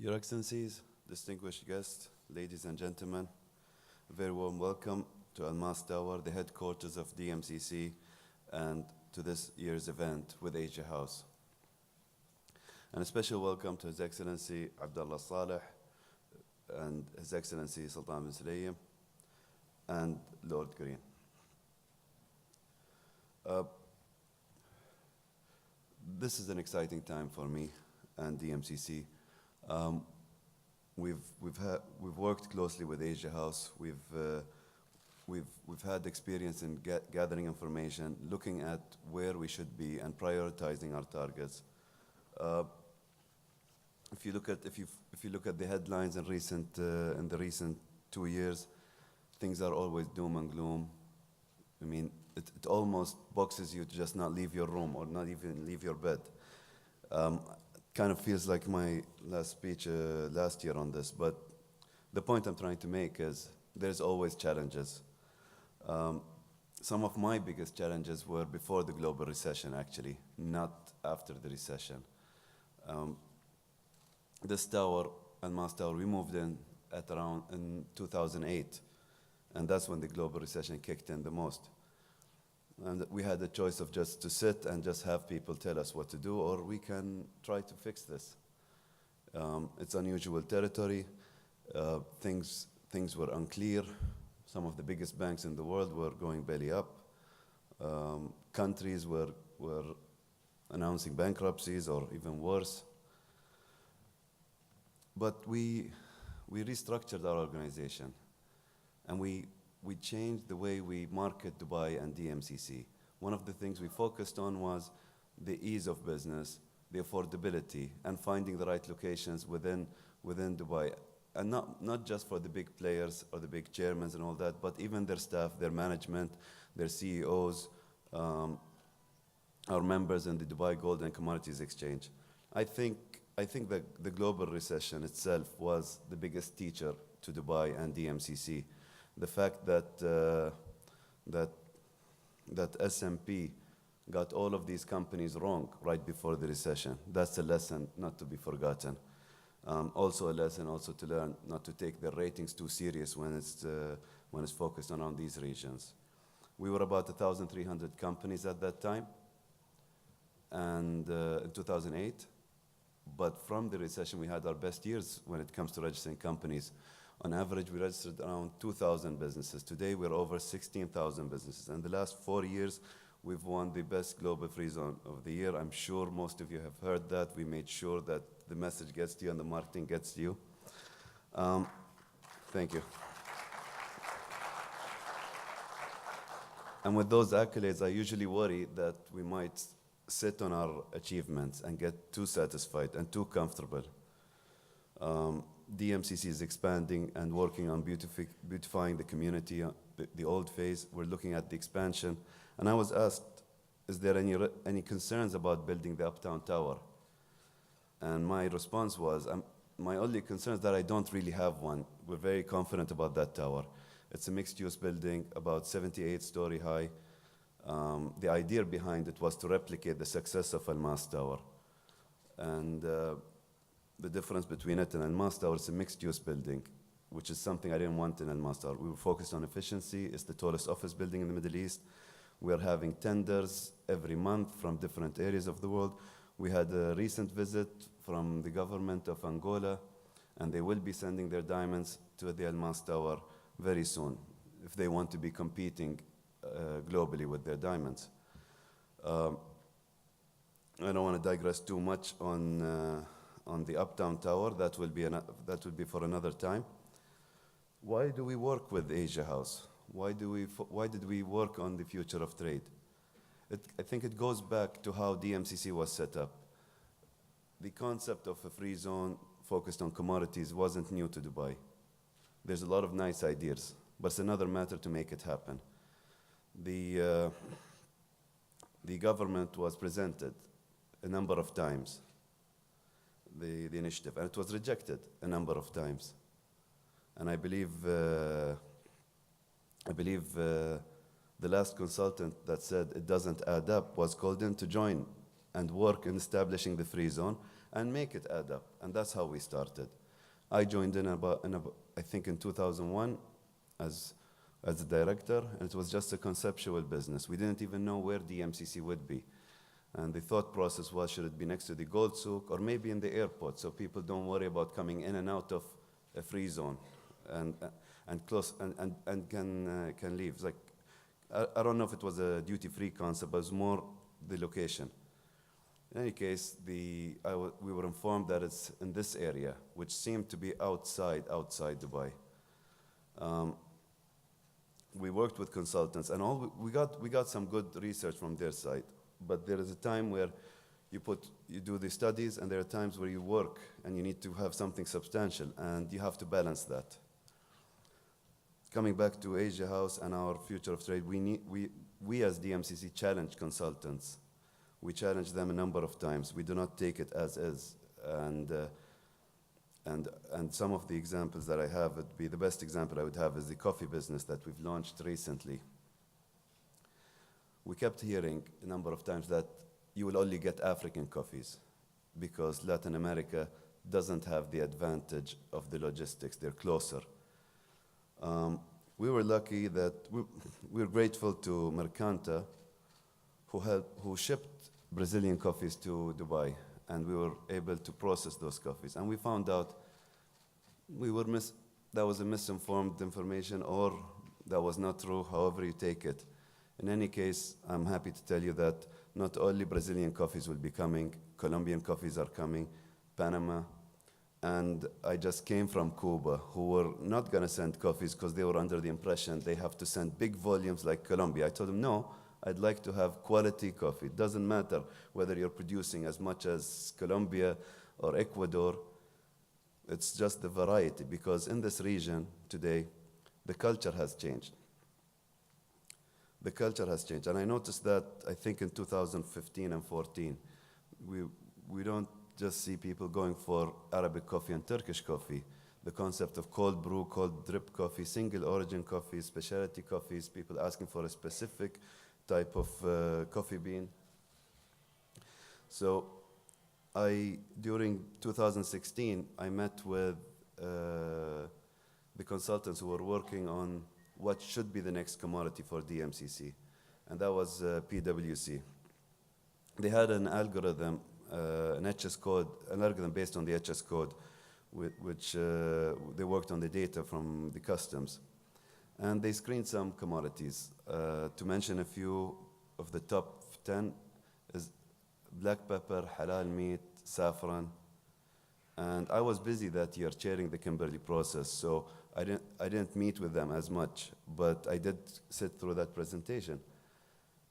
Your Excellencies, distinguished guests, ladies and gentlemen, a very warm welcome to Almas Tower, the headquarters of DMCC, and to this year's event with Asia House. And a special welcome to His Excellency Abdullah Saleh and His Excellency Ahmed bin Sulayem and Lord Green. This is an exciting time for me and DMCC. We've worked closely with Asia House. We've had experience in gathering information, looking at where we should be, and prioritizing our targets. If you look at the headlines in the recent 2 years, things are always doom and gloom. I mean, it almost boxes you to just not leave your room or not even leave your bed. Kind of feels like my last speech last year on this, but the point I'm trying to make is there's always challenges. Some of my biggest challenges were before the global recession, actually, not after the recession. This tower, Almas Tower, we moved in at around in 2008, and that's when the global recession kicked in the most. And we had the choice of just to sit and just have people tell us what to do, or we can try to fix this. It's unusual territory. Things were unclear. Some of the biggest banks in the world were going belly up. Countries were announcing bankruptcies or even worse. But we restructured our organization, and we changed the way we market Dubai and DMCC. One of the things we focused on was the ease of business, the affordability, and finding the right locations within Dubai. And not just for the big players or the big chairmen and all that, but even their staff, their management, their CEOs, our members in the Dubai Gold and Commodities Exchange. I think that the global recession itself was the biggest teacher to Dubai and DMCC. The fact that S&P got all of these companies wrong right before the recession, that's a lesson not to be forgotten. Also a lesson also to learn not to take their ratings too serious when it's focused on these regions. We were about 1,300 companies at that time, and in 2008. But from the recession, we had our best years when it comes to registering companies. On average, we registered around 2,000 businesses. Today, we're over 16,000 businesses. And the last 4 years, we've won the best global free zone of the year. I'm sure most of you have heard that. We made sure that the message gets to you and the marketing gets to you. Thank you. And with those accolades, I usually worry that we might sit on our achievements and get too satisfied and too comfortable. DMCC is expanding and working on beautifying the community, the old phase. We're looking at the expansion. And I was asked, is there any concerns about building the Uptown Tower? And my response was, my only concern is that I don't really have one. We're very confident about that tower. It's a mixed-use building, about 78-story high. The idea behind it was to replicate the success of Almas Tower. And the difference between it and Almas Tower is a mixed-use building, which is something I didn't want in Almas Tower. We were focused on efficiency. It's the tallest office building in the Middle East. We are having tenders every month from different areas of the world. We had a recent visit from the government of Angola, and they will be sending their diamonds to the Almas Tower very soon if they want to be competing globally with their diamonds. I don't want to digress too much on the Uptown Tower. That will be for another time. Why do we work with Asia House? Why did we work on the future of trade? I think it goes back to how DMCC was set up. The concept of a free zone focused on commodities wasn't new to Dubai. There's a lot of nice ideas, but it's another matter to make it happen. The government was presented a number of times, the initiative, and it was rejected a number of times. And I believe the last consultant that said it doesn't add up was called in to join and work in establishing the free zone, and make it add up. And that's how we started. I joined I think in 2001 as a director, and it was just a conceptual business. We didn't even know where DMCC would be. And the thought process was, should it be next to the Gold Souk or maybe in the airport, so people don't worry about coming in and out of a free zone and can leave. It's like, I don't know if it was a duty-free concept, but it was more the location. In any case, we were informed that it's in this area, which seemed to be outside Dubai. We worked with consultants, and we got some good research from their side. But there is a time where you do the studies, and there are times where you work, and you need to have something substantial, and you have to balance that. Coming back to Asia House and our future of trade, we as DMCC challenge consultants. We challenge them a number of times. We do not take it as is. And some of the examples that I have, the best example I would have is the coffee business that we've launched recently. We kept hearing a number of times that you will only get African coffees because Latin America doesn't have the advantage of the logistics. They're closer. We were lucky that we're grateful to Mercanta, who shipped Brazilian coffees to Dubai, and we were able to process those coffees. And we found out that was a misinformed information, or that was not true, however you take it. In any case, I'm happy to tell you that not only Brazilian coffees will be coming, Colombian coffees are coming, Panama, and I just came from Cuba, who were not going to send coffees because they were under the impression they have to send big volumes like Colombia. I told them, no, I'd like to have quality coffee. It doesn't matter whether you're producing as much as Colombia or Ecuador. It's just the variety, because in this region today, the culture has changed. The culture has changed. And I noticed that, I think in 2015 and 14, we don't just see people going for Arabic coffee and Turkish coffee. The concept of cold brew, cold drip coffee, single origin coffee, specialty coffees, people asking for a specific type of coffee bean. So during 2016, I met with the consultants who were working on what should be the next commodity for DMCC, and that was PwC. They had an algorithm, an HS code, an algorithm based on the HS code, which they worked on the data from the customs. And they screened some commodities. To mention a few of the top 10 is black pepper, halal meat, saffron. And I was busy that year chairing the Kimberley process, so I didn't meet with them as much, but I did sit through that presentation.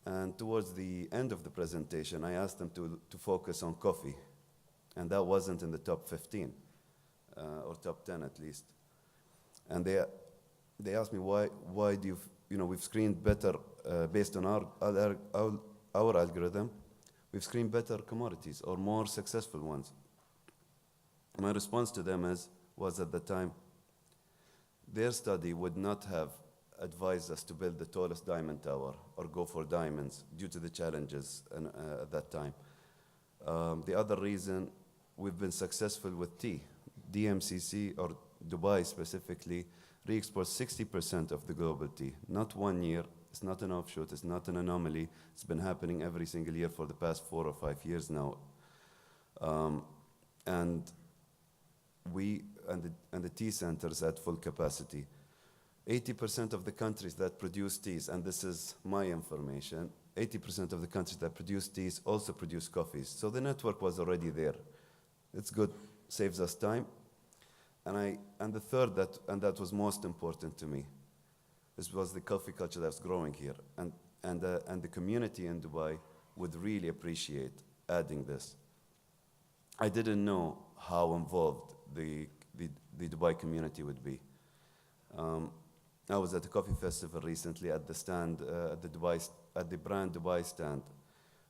And towards the end of the presentation, I asked them to focus on coffee. And that wasn't in the top 15, or top 10 at least. And they asked me, why do we've screened better based on our algorithm, we've screened better commodities or more successful ones. My response to them was at the time, their study would not have advised us to build the tallest diamond tower or go for diamonds due to the challenges at that time. The other reason, we've been successful with tea. DMCC, or Dubai specifically, re-exports 60% of the global tea. Not 1 year, it's not an offshoot, it's not an anomaly. It's been happening every single year for the past 4 or 5 years now. And the tea centers at full capacity. 80% of the countries that produce teas, and this is my information, 80% of the countries that produce teas also produce coffees. So the network was already there. It's good, saves us time. And the third, that was most important to me, this was the coffee culture that's growing here. And the community in Dubai would really appreciate adding this. I didn't know how involved the Dubai community would be. I was at a coffee festival recently at the stand, at the brand Dubai stand,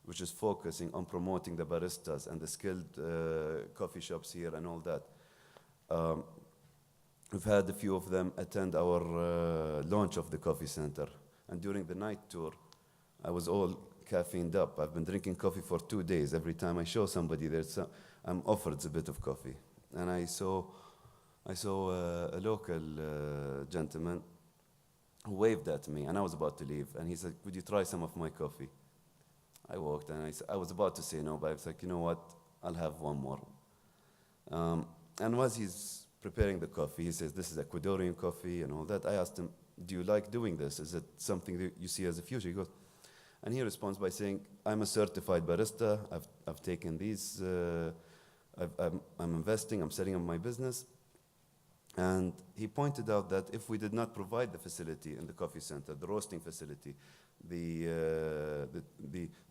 which is focusing on promoting the baristas and the skilled coffee shops here and all that. We've had a few of them attend our launch of the coffee center. And during the night tour, I was all caffeined up. I've been drinking coffee for 2 days. Every time I show somebody, I'm offered a bit of coffee. And I saw a local gentleman who waved at me, and I was about to leave. And he said, "Would you try some of my coffee?" I walked, and I was about to say no, but I was like, you know what? I'll have one more. And as he's preparing the coffee, he says, "This is Ecuadorian coffee," and all that. I asked him, "Do you like doing this? Is it something that you see as a future?" He goes, and he responds by saying, "I'm a certified barista. I've taken these. I'm investing. I'm setting up my business." And he pointed out that if we did not provide the facility in the coffee center, the roasting facility, the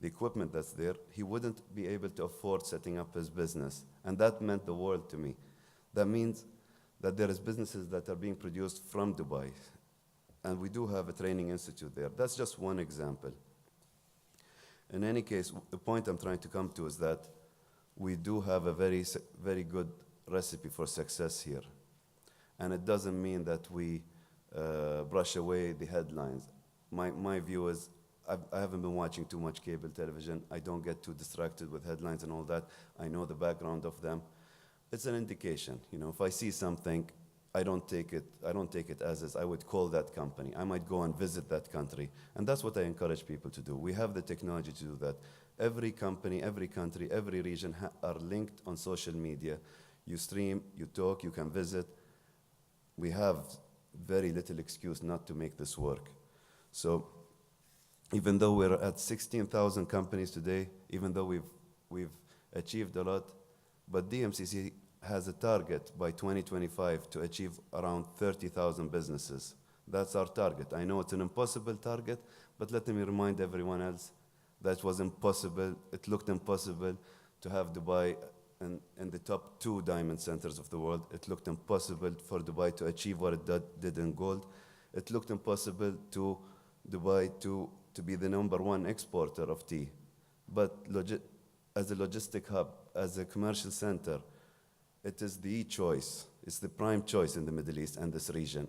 equipment that's there, he wouldn't be able to afford setting up his business. And that meant the world to me. That means that there is businesses that are being produced from Dubai. And we do have a training institute there. That's just one example. In any case, the point I'm trying to come to is that we do have a very good recipe for success here. And it doesn't mean that we brush away the headlines. My view is, I haven't been watching too much cable television. I don't get too distracted with headlines and all that. I know the background of them. It's an indication. You know, if I see something, I don't take it as is. I would call that company. I might go and visit that country. And that's what I encourage people to do. We have the technology to do that. Every company, every country, every region are linked on social media. You stream, you talk, you can visit. We have very little excuse not to make this work. So even though we're at 16,000 companies today, even though we've achieved a lot, but DMCC has a target by 2025 to achieve around 30,000 businesses. That's our target. I know it's an impossible target, but let me remind everyone else that was impossible. It looked impossible to have Dubai in the top 2 diamond centers of the world. It looked impossible for Dubai to achieve what it did in gold. It looked impossible to Dubai to be the #1 exporter of tea. But as a logistic hub, as a commercial center, it is the choice. It's the prime choice in the Middle East and this region.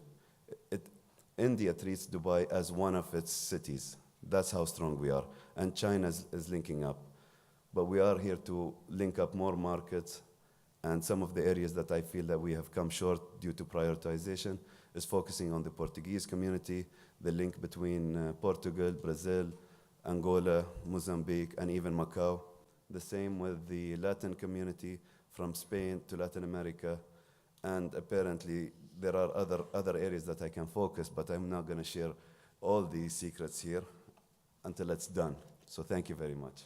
India treats Dubai as one of its cities. That's how strong we are. And China is linking up. But we are here to link up more markets, and some of the areas that I feel that we have come short due to prioritization is focusing on the Portuguese community, the link between Portugal, Brazil, Angola, Mozambique, and even Macau. The same with the Latin community from Spain to Latin America. And apparently there are other areas that I can focus, but I'm not going to share all these secrets here until it's done. So thank you very much.